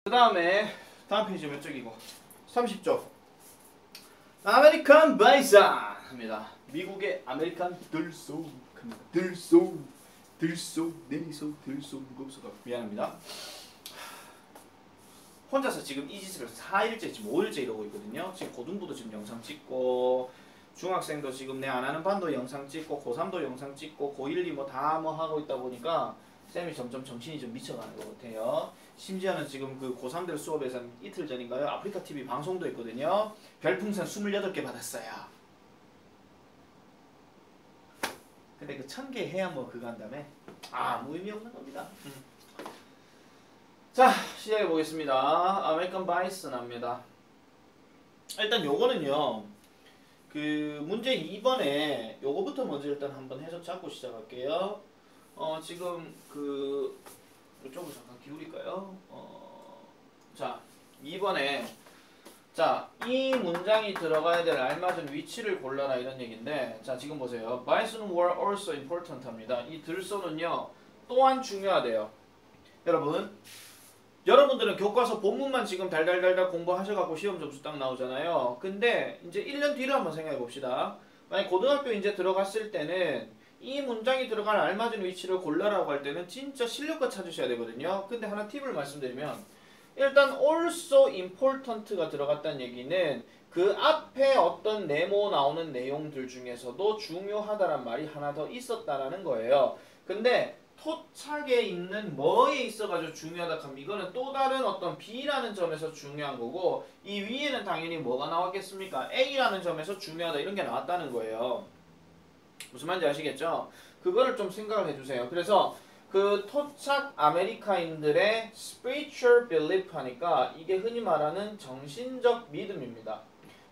그 다음에 다음 페이지 몇 쪽이고 30쪽 아메리칸 바이슨 합니다. 미국의 아메리칸 들소 내리소 들소 무겁소가 미안합니다. 혼자서 지금 이 짓을 4일째 지금 5일째 이러고 있거든요. 지금 고등부도 지금 영상 찍고 중학생도 지금 내 안 하는 반도 영상 찍고 고3도 영상 찍고 고1, 2 뭐 다 뭐 하고 있다 보니까 쌤이 점점 정신이 좀 미쳐가는 것 같아요. 심지어는 지금 그 고3들 수업에서는 이틀 전인가요? 아프리카 TV 방송도 있거든요. 별풍선 28개 받았어요. 근데 그 1000개 해야 뭐 그거 한다음에 아무 의미 없는 겁니다. 자, 시작해 보겠습니다. 아메리칸 바이슨 합니다. 일단 요거는요. 그 문제 2번에 요거부터 먼저 일단 한번 해석 잡고 시작할게요. 지금 그 이쪽으로 잠깐 기울일까요? 자, 2번에 자, 이 문장이 들어가야 될 알맞은 위치를 골라라 이런 얘기인데 자, 지금 보세요. Bison were also important 합니다. 이 들소는요. 또한 중요하대요. 여러분들은 교과서 본문만 지금 달달달달 공부하셔갖고 시험 점수 딱 나오잖아요. 근데 이제 1년 뒤를 한번 생각해 봅시다. 만약 고등학교 이제 들어갔을 때는 이 문장이 들어갈 알맞은 위치를 골라라고 할 때는 진짜 실력껏 찾으셔야 되거든요. 근데 하나 팁을 말씀드리면 일단 also important가 들어갔다는 얘기는 그 앞에 어떤 네모 나오는 내용들 중에서도 중요하다란 말이 하나 더 있었다라는 거예요. 근데 토착에 있는 뭐에 있어가지고 중요하다 하면 이거는 또 다른 어떤 B라는 점에서 중요한 거고 이 위에는 당연히 뭐가 나왔겠습니까? A라는 점에서 중요하다 이런 게 나왔다는 거예요. 무슨 말인지 아시겠죠? 그거를 좀 생각을 해주세요. 그래서 그 토착 아메리카인들의 spiritual belief 하니까 이게 흔히 말하는 정신적 믿음입니다.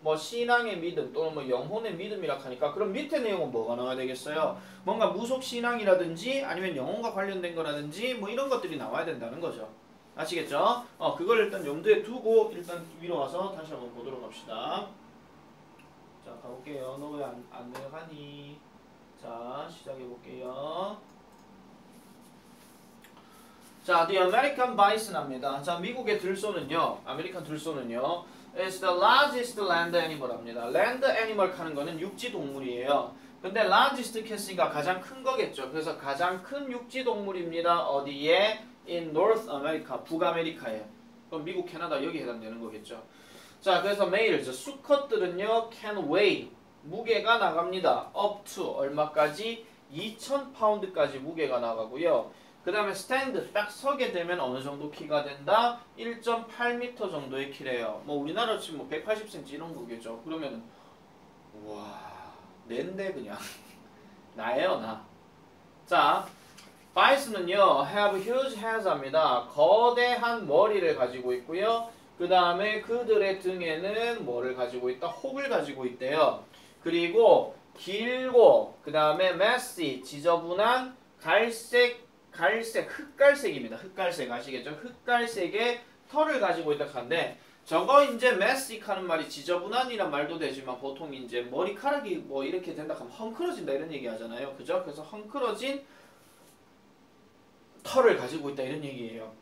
뭐 신앙의 믿음 또는 뭐 영혼의 믿음이라 하니까 그럼 밑에 내용은 뭐가 나와야 되겠어요? 뭔가 무속 신앙이라든지 아니면 영혼과 관련된 거라든지 뭐 이런 것들이 나와야 된다는 거죠. 아시겠죠? 그걸 일단 염두에 두고 일단 위로 와서 다시 한번 보도록 합시다. 자, 가볼게요. 너 왜 안 내려가니? 자, 시작해 볼게요. 자, the American bison 합니다. 자, 미국의 들소는요, 아메리칸 들소는요, is the largest land animal 합니다. land animal 하는 거는 육지 동물이에요. 근데 largest 했으니까 가장 큰 거겠죠. 그래서 가장 큰 육지 동물입니다. 어디에? in North America, 북아메리카에. 그럼 미국, 캐나다 여기 해당되는 거겠죠. 자, 그래서 males, 수컷들은요, can weigh, 무게가 나갑니다. up to, 얼마까지? 2000파운드까지 무게가 나가고요. 그 다음에 stand, 딱 서게 되면 어느 정도 키가 된다? 1.8m 정도의 키래요. 뭐 우리나라 치면 뭐 180cm 이런 거겠죠. 그러면 우와, 낸데 그냥 나예요, 나. 자, 바이슨은요, have huge heads 합니다. 거대한 머리를 가지고 있고요. 그 다음에 그들의 등에는 뭐를 가지고 있다? 혹을 가지고 있대요. 그리고 길고 그 다음에 messy, 지저분한 흑갈색입니다. 흑갈색 아시겠죠? 흑갈색의 털을 가지고 있다 하는데 저거 이제 messy 하는 말이 지저분한이란 말도 되지만 보통 이제 머리카락이 뭐 이렇게 된다 하면 헝클어진다 이런 얘기 하잖아요. 그죠? 그래서 헝클어진 털을 가지고 있다 이런 얘기예요.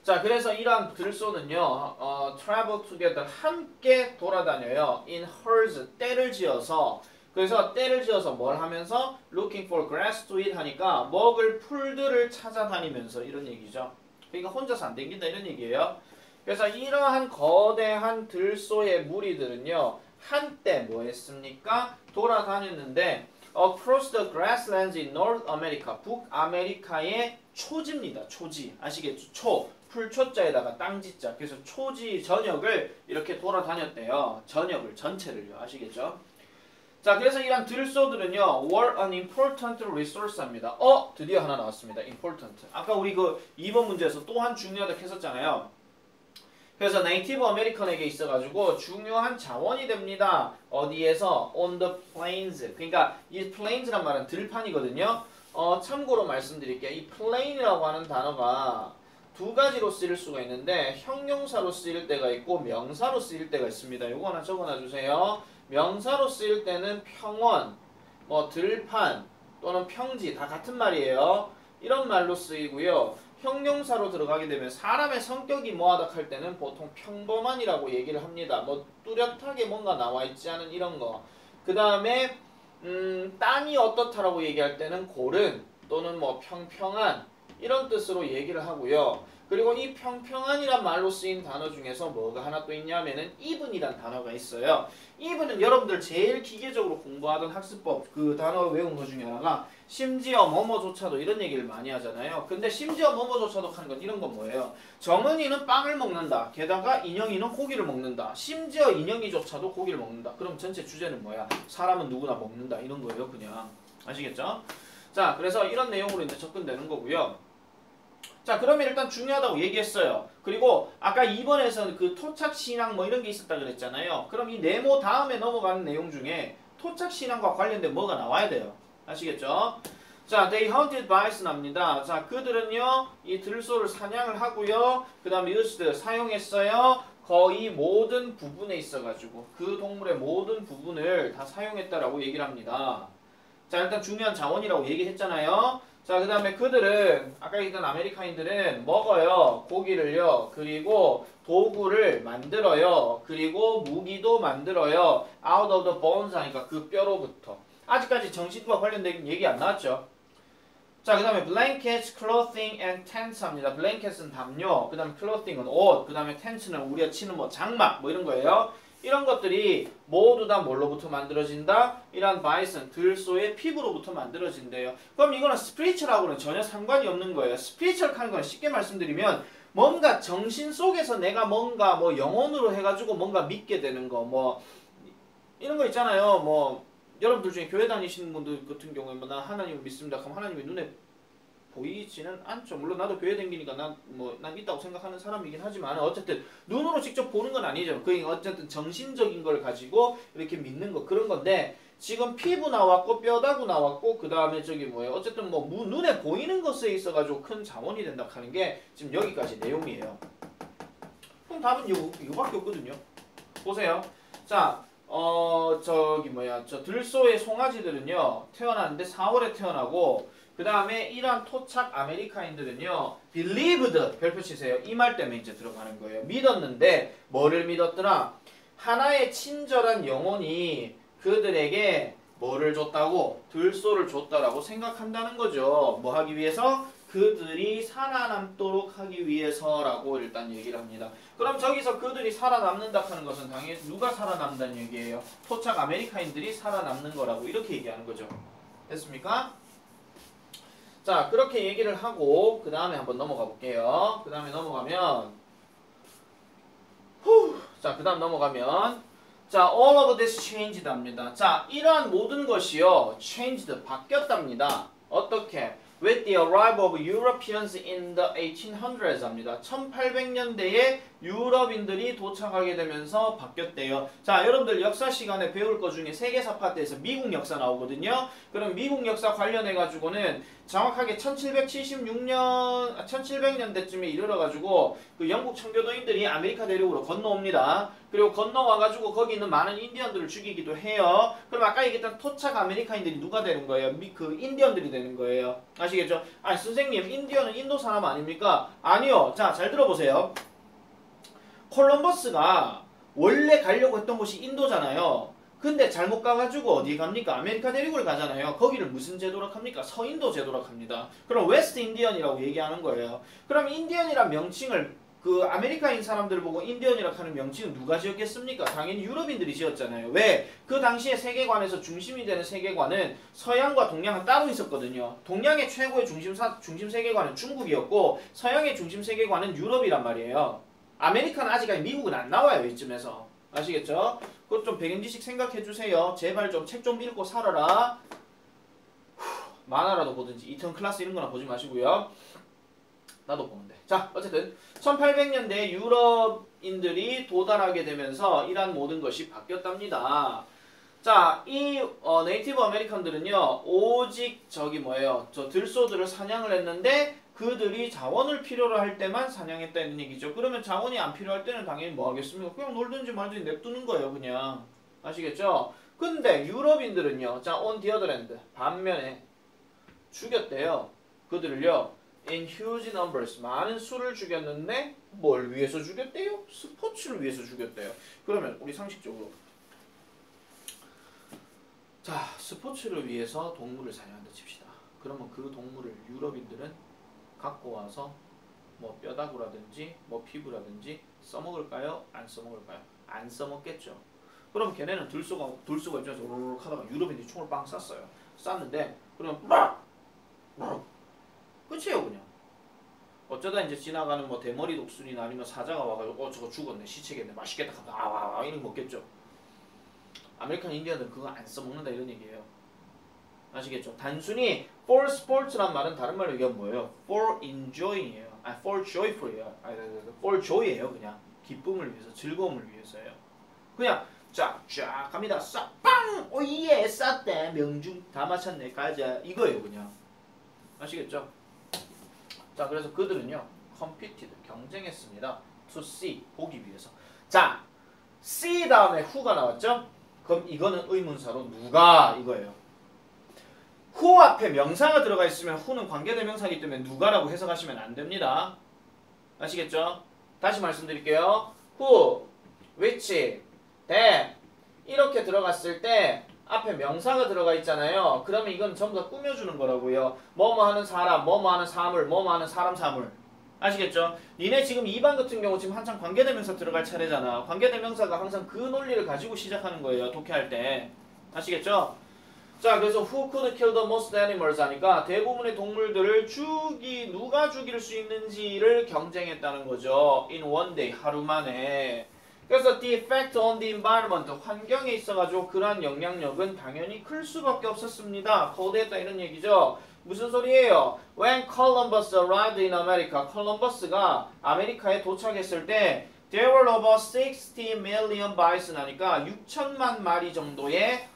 자, 그래서 이러한 들소는요, travel together, 함께 돌아다녀요. in herds, 떼를 지어서. 그래서 떼를 지어서 뭘 하면서 looking for grass to eat 하니까 먹을 풀들을 찾아다니면서 이런 얘기죠. 그러니까 혼자서 안 댕긴다 이런 얘기예요. 그래서 이러한 거대한 들소의 무리들은요, 한때 뭐 했습니까? 돌아다녔는데 across the grasslands in North America, 북아메리카의 초지입니다. 초지. 아시겠죠? 초. 풀초자에다가 땅지자. 그래서 초지 전역을 이렇게 돌아다녔대요. 전역을, 전체를요. 아시겠죠? 자, 그래서 이런 들소들은요, were an important resource 합니다. 드디어 하나 나왔습니다. important. 아까 우리 그 2번 문제에서 또한 중요하다고 했었잖아요. 그래서 네이티브 아메리칸에게 있어가지고 중요한 자원이 됩니다. 어디에서? on the plains. 그러니까 이 plains란 말은 들판이거든요. 참고로 말씀드릴게요. 이 plain이라고 하는 단어가 두 가지로 쓰일 수가 있는데 형용사로 쓰일 때가 있고 명사로 쓰일 때가 있습니다. 이거 하나 적어놔주세요. 명사로 쓰일 때는 평원, 뭐 들판 또는 평지 다 같은 말이에요. 이런 말로 쓰이고요. 형용사로 들어가게 되면 사람의 성격이 뭐하다 할 때는 보통 평범한이라고 얘기를 합니다. 뭐 뚜렷하게 뭔가 나와 있지 않은 이런 거. 그 다음에 땅이 어떻다라고 얘기할 때는 고른 또는 뭐 평평한 이런 뜻으로 얘기를 하고요. 그리고 이 평평한이란 말로 쓰인 단어 중에서 뭐가 하나 또 있냐면은 even이란 단어가 있어요. even은 여러분들 제일 기계적으로 공부하던 학습법 그 단어 외운 것 중에 하나가 심지어 뭐뭐조차도 이런 얘기를 많이 하잖아요. 근데 심지어 뭐뭐조차도 하는 건 이런 건 뭐예요? 정은이는 빵을 먹는다. 게다가 인형이는 고기를 먹는다. 심지어 인형이조차도 고기를 먹는다. 그럼 전체 주제는 뭐야? 사람은 누구나 먹는다. 이런 거예요. 그냥. 아시겠죠? 자, 그래서 이런 내용으로 이제 접근되는 거고요. 자, 그러면 일단 중요하다고 얘기했어요. 그리고 아까 2번에서는 그 토착신앙 뭐 이런 게 있었다 그랬잖아요. 그럼 이 네모 다음에 넘어가는 내용 중에 토착신앙과 관련된 뭐가 나와야 돼요. 아시겠죠? 자, they hunted bison 납니다. 자, 그들은요, 이 들소를 사냥을 하고요. 그 다음에 used, 사용했어요. 거의 모든 부분에 있어가지고 그 동물의 모든 부분을 다 사용했다라고 얘기를 합니다. 자, 일단 중요한 자원이라고 얘기했잖아요. 자, 그 다음에 그들은 아까 얘기했던 아메리카인들은 먹어요. 고기를요. 그리고 도구를 만들어요. 그리고 무기도 만들어요. out of the bones 하니까 그 뼈로부터. 아직까지 정신과 관련된 얘기 안 나왔죠. 자, 그 다음에 blankets, clothing, and tents 합니다. blankets은 담요, 그 다음에 clothing은 옷, 그 다음에 tents는 우리가 치는 뭐 장막 뭐 이런 거예요. 이런 것들이 모두 다 뭘로부터 만들어진다? 이런 바이슨, 들소의 피부로부터 만들어진대요. 그럼 이거는 스피리추얼하고는 전혀 상관이 없는 거예요. 스피리추얼 하는 건 쉽게 말씀드리면 뭔가 정신 속에서 내가 뭔가 뭐 영혼으로 해가지고 뭔가 믿게 되는 거, 뭐 이런 거 있잖아요. 뭐 여러분들 중에 교회 다니시는 분들 같은 경우에 뭐 나 하나님을 믿습니다. 그럼 하나님이 눈에 보이지는 않죠. 물론 나도 교회 다니니까 난 있다고 생각하는 사람이긴 하지만 어쨌든 눈으로 직접 보는 건 아니죠. 그게 어쨌든 정신적인 걸 가지고 이렇게 믿는 거 그런 건데 지금 피부 나왔고 뼈다구 나왔고 그 다음에 저기 뭐예요. 어쨌든 뭐 눈에 보이는 것에 있어가지고 큰 자원이 된다 하는 게 지금 여기까지 내용이에요. 그럼 답은 이거밖에 없거든요. 보세요. 자. 저 들소의 송아지들은요 태어났는데 4월에 태어나고 그 다음에 이러한 토착 아메리카인들은요 believed 별표 치세요. 이 말 때문에 이제 들어가는 거예요. 믿었는데 뭐를 믿었더라? 하나의 친절한 영혼이 그들에게 뭐를 줬다고? 들소를 줬다라고 생각한다는 거죠. 뭐 하기 위해서? 그들이 살아남도록 하기 위해서라고 일단 얘기를 합니다. 그럼 저기서 그들이 살아남는다 하는 것은 당연히 누가 살아남는다는 얘기예요? 토착 아메리카인들이 살아남는 거라고 이렇게 얘기하는 거죠. 됐습니까? 자, 그렇게 얘기를 하고 그 다음에 한번 넘어가 볼게요. 그 다음에 넘어가면 자, 그 다음 넘어가면 자, all of this changed 합니다. 자, 이러한 모든 것이요 changed, 바뀌었답니다. 어떻게? With the arrival of Europeans in the 1800s 합니다. 1800년대에 유럽인들이 도착하게 되면서 바뀌었대요. 자, 여러분들 역사 시간에 배울 것 중에 세계사 파트에서 미국 역사 나오거든요. 그럼 미국 역사 관련해가지고는 정확하게 1776년, 1700년대쯤에 이르러가지고 그 영국 청교도인들이 아메리카 대륙으로 건너옵니다. 그리고 건너와가지고 거기 있는 많은 인디언들을 죽이기도 해요. 그럼 아까 얘기했던 토착 아메리카인들이 누가 되는 거예요? 그 인디언들이 되는 거예요. 아시겠죠? 아니 선생님 인디언은 인도 사람 아닙니까? 아니요. 자, 잘 들어보세요. 콜럼버스가 원래 가려고 했던 곳이 인도잖아요. 근데 잘못 가가지고 어디 갑니까? 아메리카 대륙을 가잖아요. 거기를 무슨 제도로 합니까? 서인도 제도로 합니다. 그럼 웨스트 인디언이라고 얘기하는 거예요. 그럼 인디언이란 명칭을 그 아메리카인 사람들을 보고 인디언이라고 하는 명칭은 누가 지었겠습니까? 당연히 유럽인들이 지었잖아요. 왜? 그 당시에 세계관에서 중심이 되는 세계관은 서양과 동양은 따로 있었거든요. 동양의 최고의 중심 세계관은 중국이었고 서양의 중심 세계관은 유럽이란 말이에요. 아메리카는 아직까지 미국은 안 나와요. 이쯤에서. 아시겠죠? 그것 좀 배경지식 생각해주세요. 제발 좀 책 좀 읽고 살아라. 만화라도 보든지 이턴 클래스 이런 거나 보지 마시고요. 나도 보는데. 자, 어쨌든 1800년대 유럽인들이 도달하게 되면서 이러한 모든 것이 바뀌었답니다. 자, 이 네이티브 아메리칸들은요. 오직 저기 뭐예요? 저 들소들을 사냥을 했는데 그들이 자원을 필요로 할 때만 사냥했다는 얘기죠. 그러면 자원이 안 필요할 때는 당연히 뭐 하겠습니까? 그냥 놀든지 말든지 냅두는 거예요. 그냥. 아시겠죠? 근데 유럽인들은요. 자, on the other hand. 반면에 죽였대요. 그들을요. in huge numbers. 많은 수를 죽였는데 뭘 위해서 죽였대요? 스포츠를 위해서 죽였대요. 그러면 우리 상식적으로 자, 스포츠를 위해서 동물을 사냥한다 칩시다. 그러면 그 동물을 유럽인들은 갖고 와서 뭐 뼈다구라든지 뭐 피부라든지 써먹을까요? 안 써먹을까요? 안 써먹겠죠. 그럼 걔네는 들쏘가 입장에서 오르륵 하다가 유럽인들이 총을 빵 쐈어요. 쐈는데 그럼 막 끝이에요 그냥. 어쩌다 이제 지나가는 뭐 대머리 독수리나 아니면 사자가 와가지고 저거 죽었네 시체겠네 맛있겠다 하면 이런 거 먹겠죠. 아메리칸 인디언들은 그거 안 써먹는다 이런 얘기예요. 아시겠죠? 단순히 for sports란 말은 다른 말로 얘기하면 뭐예요? for enjoying이에요. for joyful이에요. for joy예요. 그냥 기쁨을 위해서, 즐거움을 위해서예요. 그냥 쫙 갑니다. 싹 빵! 오예! 쌌대. 명중 다 맞췄네. 가자. 이거예요 그냥. 아시겠죠? 자, 그래서 그들은요. competed, 경쟁했습니다. to see, 보기 위해서. 자, see 다음에 who가 나왔죠? 그럼 이거는 의문사로 누가 이거예요. who 앞에 명사가 들어가 있으면 who는 관계대명사이기 때문에 누가라고 해석하시면 안 됩니다. 아시겠죠? 다시 말씀드릴게요. who, which, that 이렇게 들어갔을 때 앞에 명사가 들어가 있잖아요. 그러면 이건 전부 다 꾸며주는 거라고요. 뭐뭐 하는 사람, 뭐뭐 하는 사물, 뭐뭐 하는 사람 사물. 아시겠죠? 니네 지금 2반 같은 경우 지금 한창 관계대명사 들어갈 차례잖아. 관계대명사가 항상 그 논리를 가지고 시작하는 거예요. 독해할 때. 아시겠죠? 자, 그래서 who could kill the most animals 하니까 대부분의 동물들을 누가 죽일 수 있는지를 경쟁했다는 거죠. in one day, 하루 만에. 그래서 the effect on the environment, 환경에 있어가지고 그러한 영향력은 당연히 클 수밖에 없었습니다. 거대했다 이런 얘기죠. 무슨 소리예요? When Columbus arrived in America, 콜럼버스가 아메리카에 도착했을 때 there were about 60 million bison 하니까 6천만 마리 정도의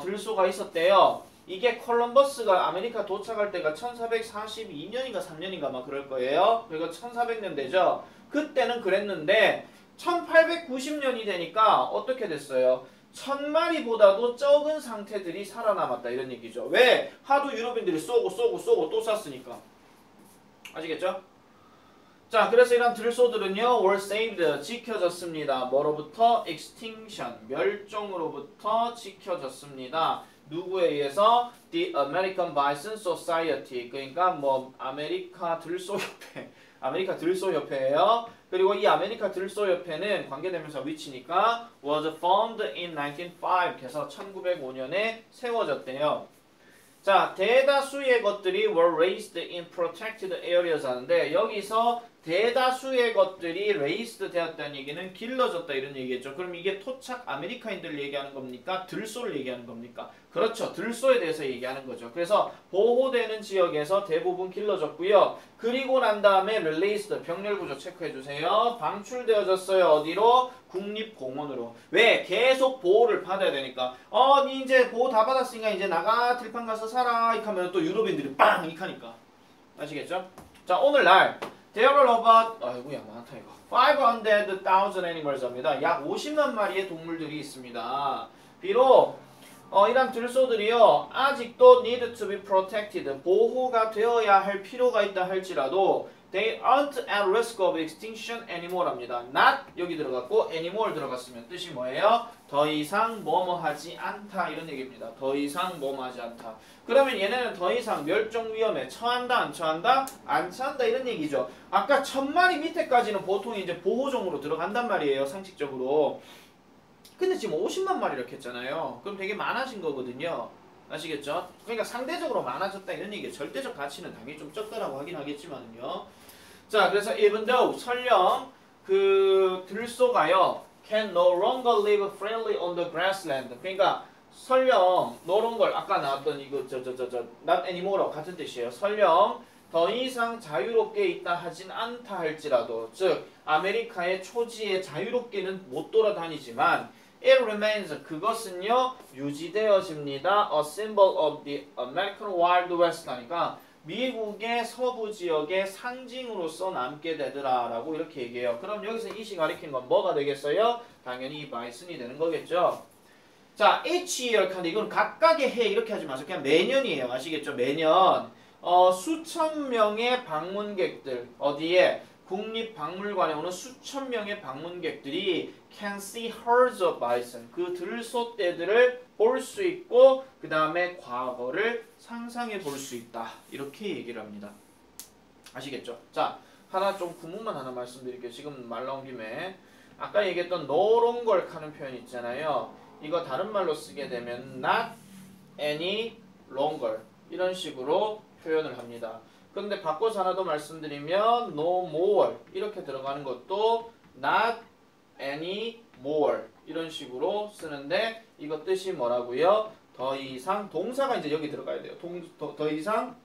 들소가 있었대요. 이게 콜럼버스가 아메리카 도착할 때가 1442년인가 3년인가 막 그럴 거예요. 그리고 1400년대죠. 그때는 그랬는데 1890년이 되니까 어떻게 됐어요? 1000마리보다도 적은 상태들이 살아남았다 이런 얘기죠. 왜? 하도 유럽인들이 쏘고 또 쐈으니까. 아시겠죠? 자, 그래서 이런 들소들은요, were saved, 지켜졌습니다. 뭐로부터? extinction, 멸종으로부터 지켜졌습니다. 누구에 의해서? The American Bison Society, 그러니까 뭐 아메리카 들소협회, 아메리카 들소협회예요. 그리고 이 아메리카 들소협회는 관계대명사 which니까 was formed in 1905, 그래서 1905년에 세워졌대요. 자, 대다수의 것들이 were raised in protected areas 하는데 여기서 대다수의 것들이 raised 되었다는 얘기는 길러졌다 이런 얘기겠죠. 그럼 이게 토착 아메리카인들 얘기하는 겁니까? 들소를 얘기하는 겁니까? 그렇죠. 들소에 대해서 얘기하는 거죠. 그래서 보호되는 지역에서 대부분 길러졌고요. 그리고 난 다음에 released, 병렬구조 체크해주세요. 방출되어졌어요. 어디로? 국립공원으로. 왜? 계속 보호를 받아야 되니까. 니 이제 보호 다 받았으니까 이제 나가 들판 가서 살아. 이렇게 하면 또 유럽인들이 빵! 이렇게 하니까. 아시겠죠? 자, 오늘날 There are about, 아이고야 많다 이거. 500,000 animals 합니다. 약 50만 마리의 동물들이 있습니다. 비록 이런 들소들이요 아직도 need to be protected, 보호가 되어야 할 필요가 있다 할지라도 they aren't at risk of extinction anymore 합니다. not 여기 들어갔고 anymore 들어갔으면 뜻이 뭐예요? 더 이상 뭐뭐하지 않다 이런 얘기입니다. 더 이상 뭐뭐하지 않다. 그러면 얘네는 더 이상 멸종 위험에 처한다 안 처한다? 안 처한다 이런 얘기죠. 아까 1000마리 밑에까지는 보통 이제 보호종으로 들어간단 말이에요. 상식적으로. 근데 지금 50만 마리 이렇게 했잖아요. 그럼 되게 많아진 거거든요. 아시겠죠? 그러니까 상대적으로 많아졌다 이런 얘기예요. 절대적 가치는 당연히 좀 적다라고 하긴 하겠지만요. 자, 그래서 even though 설령 그 들소가요 can no longer live freely on the grassland. 그러니까 설령 no longer 아까 나왔던 이거 not anymore 같은 뜻이에요. 설령 더 이상 자유롭게 있다 하진 않다 할지라도 즉 아메리카의 초지에 자유롭게는 못 돌아다니지만 it remains 그것은요 유지되어집니다. a symbol of the American Wild West 하니까 미국의 서부 지역의 상징으로서 남게 되더라라고 이렇게 얘기해요. 그럼 여기서 이시 가리킨 건 뭐가 되겠어요? 당연히 바이슨이 되는 거겠죠. 자, each year 근데 이건 각각의 해 이렇게 하지 마세요. 그냥 매년이에요. 아시겠죠? 매년. 수천 명의 방문객들 어디에 국립박물관에 오는 수천 명의 방문객들이 can see herds of bison 그 들소떼들을 볼 수 있고 그 다음에 과거를 상상해 볼 수 있다 이렇게 얘기를 합니다. 아시겠죠? 자 하나 좀 구문만 하나 말씀드릴게요. 지금 말 나온 김에 아까 얘기했던 no longer 하는 표현 있잖아요. 이거 다른 말로 쓰게 되면 not any longer 이런 식으로 표현을 합니다. 그런데 바꿔서 하나 더 말씀드리면 no more 이렇게 들어가는 것도 not any more 이런 식으로 쓰는데 이거 뜻이 뭐라고요? 더 이상 동사가 이제 여기 들어가야 돼요. 더 이상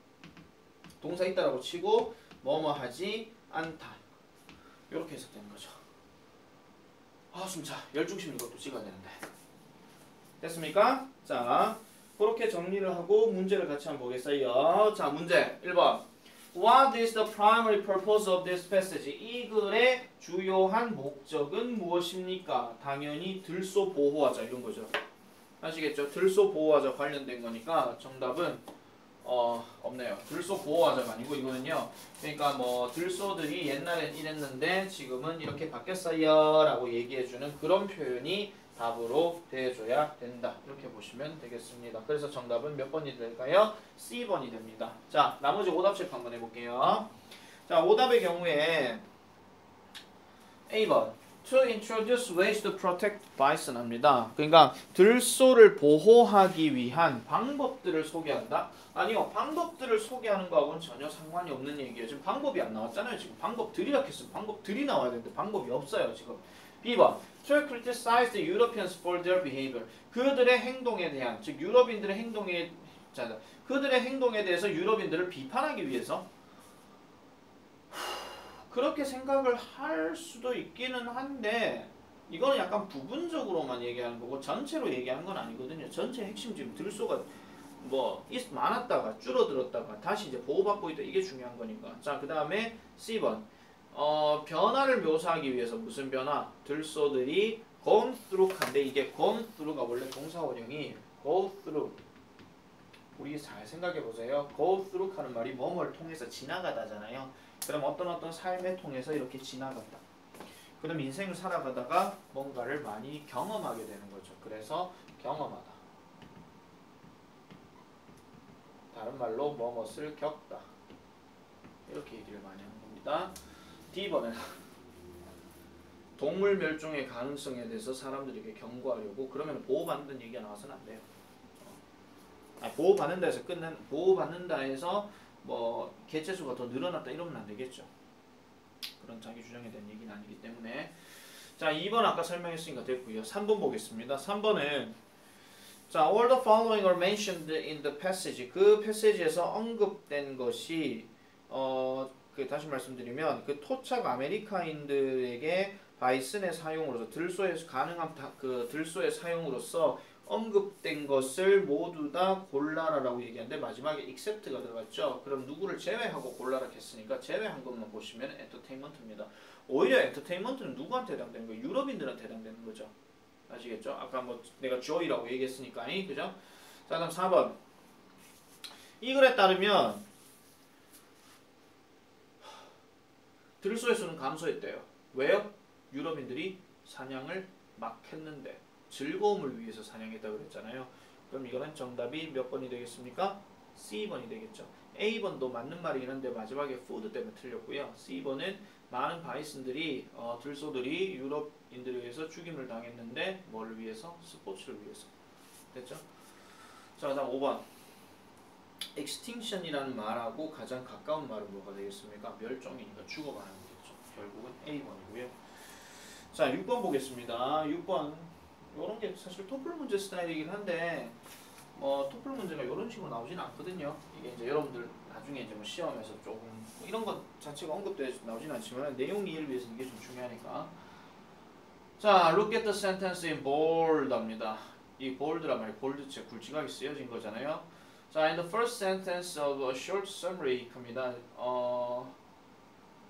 동사 있다라고 치고 뭐뭐 하지 않다 이렇게 해석되는 거죠. 아 숨차 열중심 이것도 찍어야 되는데 됐습니까? 자 그렇게 정리를 하고 문제를 같이 한번 보겠어요. 자 문제 1번 What is the primary purpose of this passage? 이 글의 주요한 목적은 무엇입니까? 당연히 들소 보호하자 이런 거죠. 아시겠죠? 들소 보호하자 관련된 거니까 정답은 없네요. 들소 보호하자가 아니고 이거는요. 그러니까 뭐 들소들이 옛날엔 이랬는데 지금은 이렇게 바뀌었어요 라고 얘기해주는 그런 표현이 답으로 돼줘야 된다. 이렇게 보시면 되겠습니다. 그래서 정답은 몇 번이 될까요? C번이 됩니다. 자, 나머지 오답책 한번 해볼게요. 자, 오답의 경우에 A번 To introduce ways to protect bison 합니다. 그러니까 들소를 보호하기 위한 방법들을 소개한다? 아니요. 방법들을 소개하는 거하고는 전혀 상관이 없는 얘기예요. 지금 방법이 안 나왔잖아요. 지금 방법들이라 했으면 방법들이 나와야 되는데 방법이 없어요. 지금. B번 To criticize the Europeans for their behavior. 그들의 행동에 대한, 즉 유럽인들의 행동에 그들의 행동에 대해서 유럽인들을 비판하기 위해서 그렇게 생각을 할 수도 있기는 한데 이거는 약간 부분적으로만 얘기하는 거고 전체로 얘기하는 건 아니거든요. 전체 핵심 지금 들소가 뭐 많았다가 줄어들었다가 다시 이제 보호받고 있다 이게 중요한 거니까. 자, 그 다음에 C번 변화를 묘사하기 위해서 무슨 변화? 들소들이 gone through 한데 이게 gone through가 원래 동사 원형이 go through. 우리 잘 생각해 보세요. go through 하는 말이 뭐뭐를 통해서 지나가다잖아요. 그럼 어떤 삶을 통해서 이렇게 지나간다. 그럼 인생을 살아가다가 뭔가를 많이 경험하게 되는 거죠. 그래서 경험하다. 다른 말로 뭐뭇을 겪다. 이렇게 얘기를 많이 하는 겁니다. D번은 동물 멸종의 가능성에 대해서 사람들에게 경고하려고 그러면 보호받는다는 얘기가 나와서는 안 돼요. 보호받는다 해서 보호받는다 해서 뭐 개체수가 더 늘어났다 이러면 안 되겠죠. 그런 자기 주장에 대한 얘기는 아니기 때문에. 자, 2번 아까 설명했으니까 됐고요. 3번 보겠습니다. 3번은 자, all the following are mentioned in the passage. 그 패시지에서 언급된 것이 다시 말씀드리면 그 토착 아메리카인들에게 바이슨의 사용으로서 들소의 가능한 그 들소의 사용으로서 언급된 것을 모두 다 골라라라고 얘기하는데 마지막에 except가 들어갔죠. 그럼 누구를 제외하고 골라라 했으니까 제외한 것만 보시면 entertainment입니다. 오히려 entertainment는 누구한테 해당되는 거예요? 유럽인들한테 해당되는 거죠. 아시겠죠? 아까 뭐 내가 joy라고 얘기했으니까 그죠? 자, 다음 4번 이 글에 따르면 들소의 수는 감소했대요. 왜요? 유럽인들이 사냥을 막 했는데 즐거움을 위해서 사냥했다고 그랬잖아요. 그럼 이거는 정답이 몇 번이 되겠습니까? C번이 되겠죠. A번도 맞는 말이긴 한데 마지막에 food 때문에 틀렸고요. C번은 많은 바이슨들이 들소들이 유럽인들에 의해서 죽임을 당했는데 뭘 위해서? 스포츠를 위해서. 됐죠? 자, 다음 5번 extinction이라는 말하고 가장 가까운 말은 뭐가 되겠습니까? 멸종이니까 죽어가는 거겠죠. 결국은 A번이고요. 자, 6번 보겠습니다. 6번 이런 게 사실 토플 문제 스타일이긴 한데 토플 문제가 이런 식으로 나오지는 않거든요. 이게 이제 여러분들 나중에 이제 뭐 시험에서 조금 뭐 이런 것 자체가 언급돼서 나오지는 않지만 내용 이해를 위해서 이게 좀 중요하니까. 자, look at the sentence in bold입니다. 이 bold란 말이 볼드체 굵직하게 쓰여진 거잖아요. 자, in the first sentence of a short summary 합니다.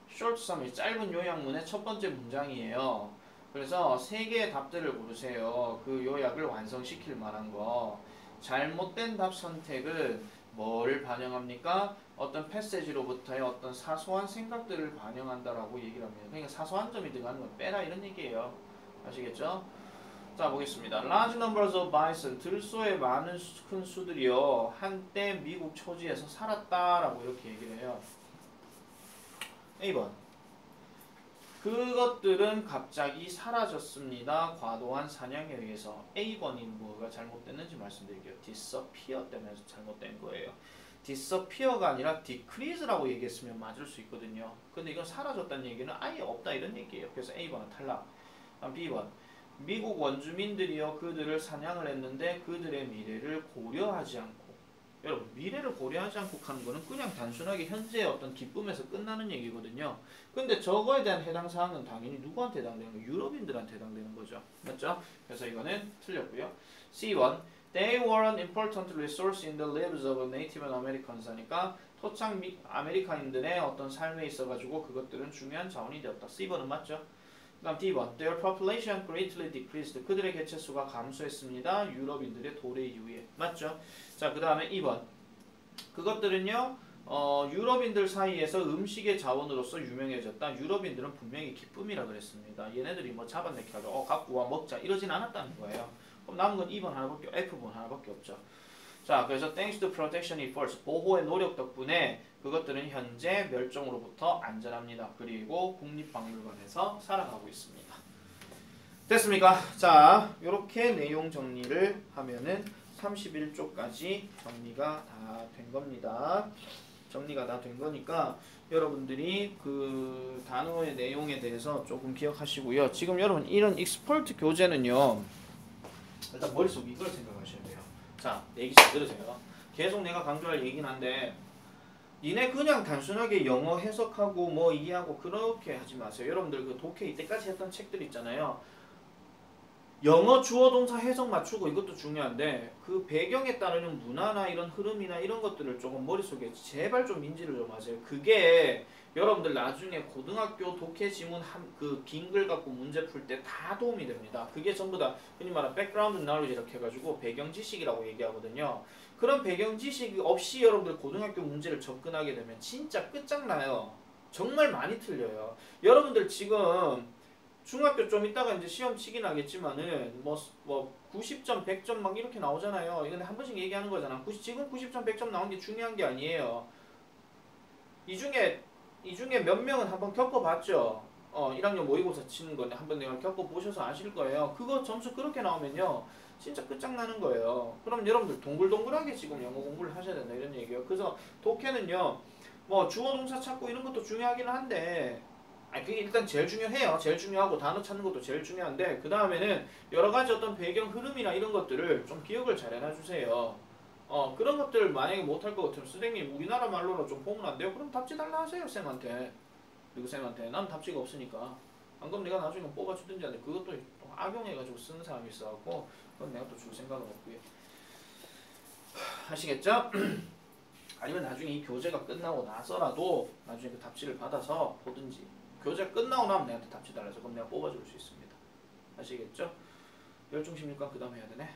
short summary 짧은 요약문의 첫 번째 문장이에요. 그래서 세 개의 답들을 고르세요. 그 요약을 완성시킬 만한 거. 잘못된 답 선택은 뭐를 반영합니까? 어떤 패세지로부터의 어떤 사소한 생각들을 반영한다라고 얘기를 합니다. 그러니까 사소한 점이 들어가는 건 빼라 이런 얘기예요. 아시겠죠? 자 보겠습니다. Large numbers of bison, 들소의 많은 큰 수들이요 한때 미국 초지에서 살았다라고 이렇게 얘기를 해요. A번 그것들은 갑자기 사라졌습니다. 과도한 사냥에 의해서. A번이 뭐가 잘못됐는지 말씀드릴게요. disappear 때문에 잘못된 거예요. disappear가 아니라 decrease라고 얘기했으면 맞을 수 있거든요. 근데 이건 사라졌다는 얘기는 아예 없다 이런 얘기예요. 그래서 A번은 탈락. 다음 B번 미국 원주민들이요 그들을 사냥을 했는데 그들의 미래를 고려하지 않고 여러분 미래를 고려하지 않고 하는 거는 그냥 단순하게 현재의 어떤 기쁨에서 끝나는 얘기거든요. 근데 저거에 대한 해당 사항은 당연히 누구한테 해당되는 거예요? 유럽인들한테 해당되는 거죠. 맞죠? 그래서 이거는 틀렸고요. C1 They were an important resource in the lives of Native Americans 하니까 토착 아메리카인들의 어떤 삶에 있어가지고 그것들은 중요한 자원이 되었다. C번은 맞죠? 그 다음 D번 Their population greatly decreased. 그들의 개체수가 감소했습니다. 유럽인들의 도래 이후에. 맞죠? 자, 그 다음에 2번 그것들은요 유럽인들 사이에서 음식의 자원으로서 유명해졌다. 유럽인들은 분명히 기쁨이라 그랬습니다. 얘네들이 뭐 잡아내기 하고 갖고 와 먹자 이러진 않았다는 거예요. 그럼 남은 건 2번 하나밖에 F번 하나밖에 없죠. 자, 그래서 thanks to protection efforts 보호의 노력 덕분에 그것들은 현재 멸종으로부터 안전합니다. 그리고 국립박물관에서 살아가고 있습니다. 됐습니까? 자, 이렇게 내용 정리를 하면은 31쪽까지 정리가 다 된 겁니다. 정리가 다 된 거니까 여러분들이 그 단어의 내용에 대해서 조금 기억하시고요. 지금 여러분 이런 익스퍼트 교재는요. 일단 머릿속에 이걸 생각하셔야 돼요. 자, 얘기 잘 들으세요. 계속 내가 강조할 얘기긴 한데 니네 그냥 단순하게 영어 해석하고 뭐 이해하고 그렇게 하지 마세요. 여러분들 그 독해 이때까지 했던 책들 있잖아요. 영어 주어 동사 해석 맞추고 이것도 중요한데 그 배경에 따르는 문화나 이런 흐름이나 이런 것들을 조금 머릿속에 제발 좀 인지를 좀 하세요. 그게 여러분들 나중에 고등학교 독해 지문 그 긴 글 갖고 문제 풀 때 다 도움이 됩니다. 그게 전부 다 흔히 말하는 백그라운드 knowledge 이렇게 해가지고 배경 지식이라고 얘기하거든요. 그런 배경 지식 없이 여러분들 고등학교 문제를 접근하게 되면 진짜 끝장나요. 정말 많이 틀려요. 여러분들 지금 중학교 좀 있다가 이제 시험 치긴 하겠지만은 뭐 90점, 100점 막 이렇게 나오잖아요. 이건 한 번씩 얘기하는 거잖아. 지금 90점, 100점 나온 게 중요한 게 아니에요. 이 중에 몇 명은 한번 겪어봤죠. 1학년 모의고사 치는 건데 한번 내가 겪어보셔서 아실 거예요. 그거 점수 그렇게 나오면요. 진짜 끝장나는 거예요. 그럼 여러분들 동글동글하게 지금 영어 공부를 하셔야 된다 이런 얘기예요. 그래서 독해는요. 뭐 주어 동사 찾고 이런 것도 중요하긴 한데 그게 일단 제일 중요해요. 제일 중요하고 단어 찾는 것도 제일 중요한데 그 다음에는 여러 가지 어떤 배경 흐름이나 이런 것들을 좀 기억을 잘 해놔주세요. 그런 것들을 만약에 못할 것 같으면 선생님 우리나라 말로는 좀 보면 안 돼요? 그럼 답지 달라 하세요 쌤한테. 그리고 쌤한테 난 답지가 없으니까 안 그럼 내가 나중에 뽑아주든지 하는데 그것도 악용해가지고 쓰는 사람이 있어갖고 그건 내가 또 줄 생각은 없고요. 아시겠죠? 아니면 나중에 이 교재가 끝나고 나서라도 나중에 그 답지를 받아서 보든지 교재 끝나고 나면 내한테 답지 달라서 그럼 내가 뽑아줄 수 있습니다. 아시겠죠? 열중십니까? 그 다음 해야 되네.